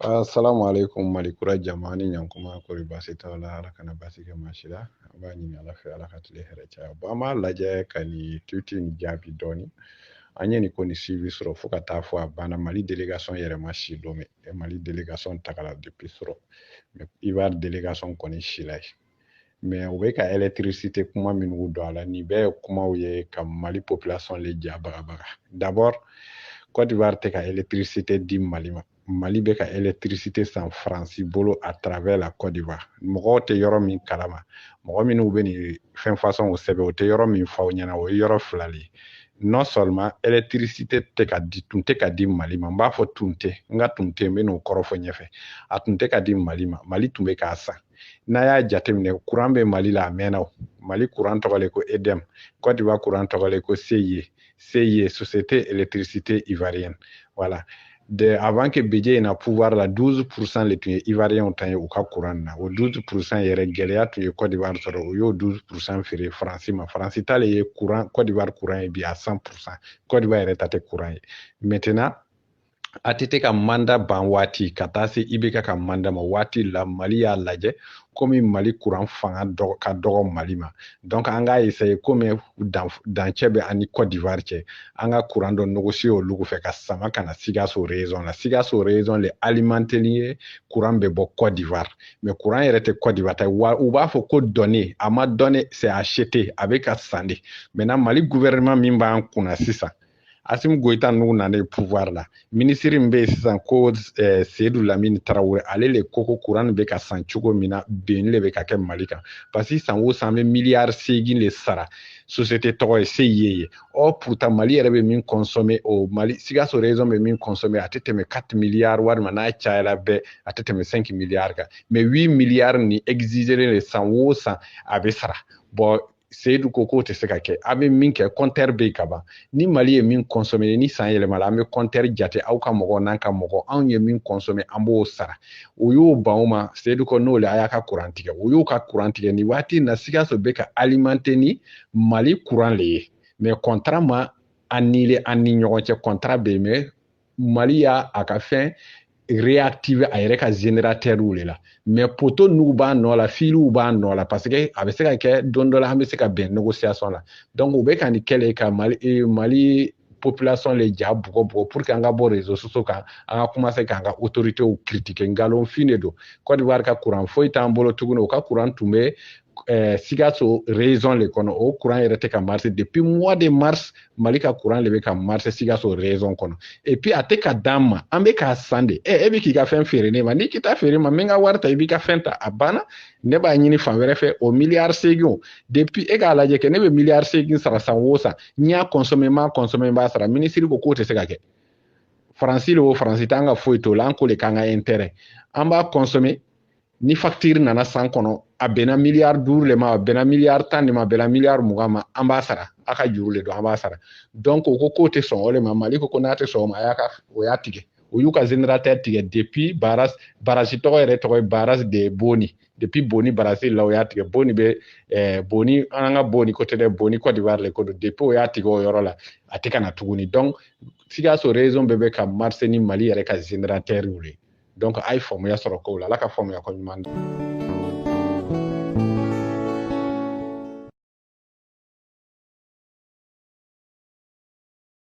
Assalamu alaikum malikura jamani yankuma kori basi ta la ala kana basi ke mashira ba ni ala fe ala ka tile here cha ba ma laje kani tutin jabi doni anye ni koni civi soro fo ka taa fo a bana mali délégation yɛrɛ ma si lome mali délégation tagala depuis soro mais ivar délégation koni si la mais u bɛ ka électricité kuma minnu don a la nin bɛɛ ye kumaw ye ka mali population le ja bagabaga d'abord Côte d'Ivoire tɛ ka électricité di Mali ma Mali bɛ ka électricité san Faransi bolo à travers la Côte d'Ivoire mɔgɔw tɛ yɔrɔ min kalama mɔgɔ minnu bɛ nin fɛn façon o sɛbɛn o tɛ yɔrɔ min fɔ aw ɲɛna o ye yɔrɔ fila le ye non seulement électricité tɛ ka di tun tɛ ka di Mali ma n b'a fɔ tun tɛ n ka tun tɛ n bɛ n'o kɔrɔ fɔ ɲɛfɛ a tun tɛ ka di Mali ma Mali tun bɛ k'a san n'a y'a jateminɛ courant bɛ Mali la a mɛnna o Mali courant tɔgɔ le ko EDEM Côte d'Ivoire courant tɔgɔ le ko CIE Société électricité ivoirienne voilà avant que Bédié ait pouvoir la 12% les tun ye ivoiriens tan ye u ka courant na o 12% yɛrɛ gɛlɛya tun ye Côte d'Ivoire sɔrɔ o y'o 12% feere Faransi ma Faransi ta le ye courant Côte d'Ivoire courant ye bi à 100% Côte d'Ivoire yɛrɛ ta tɛ courant ye maintenant a tɛ ka mandat ban waati ka taa se IBK ka mandat ma waati la Mali y'a lajɛ komi Mali courant fanga ka dɔgɔ Mali ma donc an k'a essayer komi dancɛ bɛ an ni Côte d'Ivoire cɛ an ka courant dɔ négocier olu fɛ ka sama ka na Sikaso raison la Sikaso raison le alimenteli ye courant bɛ bɔ Côte d'Ivoire mais courant yɛrɛ tɛ Côte d'Ivoire ta u b'a fɔ ko donné a ma donné c'est acheté a bɛ ka san de maintenant Mali gouvernement min b'an kunna sisan Assimi Goïta n'u nana pouvoir la ministre min bɛ yen sisan ko Seydou Lamine Traoré ale le ko ko courant bɛ ka san cogo min na benni le bɛ ka kɛ Mali kan parce que san o san an bɛ miliyari 8 le sara société tɔgɔ ye CIE ye pourtant Mali yɛrɛ bɛ min consommer o Mali Sikaso raison bɛ min consommer a tɛ tɛmɛ 4 miliyari walima n'a cayala bɛɛ a tɛ tɛmɛ 5 miliyari kan mais 8 miliyari ni exiger le san o san a bɛ sara bon Seydou ko k'o tɛ se ka kɛ a bɛ min kɛ compteur bɛ yen ka ban ni Mali ye min consommer ni san yɛlɛmala an bɛ compteur jate aw ka mɔgɔ n'an ka mɔgɔ anw ye min consommer an b'o sara o y'o ban o ma Seydou ko n'o le a y'a ka courant tigɛ o y'o ka courant tigɛ ni waati in na Sikaso bɛ ka alimenter ni Mali courant le ye mais contrat ma annulé an ni ɲɔgɔn cɛ contrat bɛ yen mais Mali y'a a ka fɛn réactiver a yɛrɛ ka générateur le la mais poteau n'u b'a nɔ la filiw b'a nɔ la parce que a bɛ se ka kɛ don dɔ la an bɛ se ka bɛn négociation la donc u bɛ ka nin kɛlɛ ka Mali population le ja bugɔ pour que an ka bɔ réseaux sociaux kan an ka commencer k'an ka autorités critiquer ngalonfin de don Côte d'Ivoire ka courant foyi t'an bolo tuguni o ka courant tun bɛ Sikaso raison le kɔnɔ o courant yɛrɛ tɛ ka marcher depuis mois de mars Mali ka courant le bɛ ka marcher Sikaso raison kɔnɔ et puis a tɛ ka d'an ma an bɛ k'a san de e bɛ k'i ka fɛn feere ne ma n'i k'i ta feere ma n bɛ n ka wari ta i b'i ka fɛn ta a banna ne b'a ɲini fan wɛrɛ fɛ o miliyari 8 depuis e k'a lajɛ kɛ ne bɛ miliyari 8 sara san o san n y'a consommer n m'a consommer n b'a sara minisiri ko k'o tɛ se ka kɛ Faransi le o Faransi t'an ka foyi t'o la an ko le k'an ka intérêt an b'a consommer ni facture nana san kɔnɔ a bɛnna miliyari 5 le ma a bɛnna miliyari 10 de ma a bɛnna miliyari 20 ma an b'a sara a ka juru le don an b'a sara donc o ko k'o tɛ sɔn o le ma Mali ko n'a tɛ sɔn o ma o y'a tigɛ o y'u ka générateur tigɛ depuis barrage tɔgɔ yɛrɛ tɔgɔ ye barrage de Boni depuis Boni barrage la o y'a tigɛ Boni bɛ Boni an ka Boni côté de Boni Côte d'Ivoire le ko don depuis o y'a tigɛ o yɔrɔ la a tɛ ka na tuguni donc Sikaso raison bɛ ka marcher ni Mali yɛrɛ ka générateur le donc a ye faamuya sɔrɔ kow la Ala ka faamuya ko ɲuman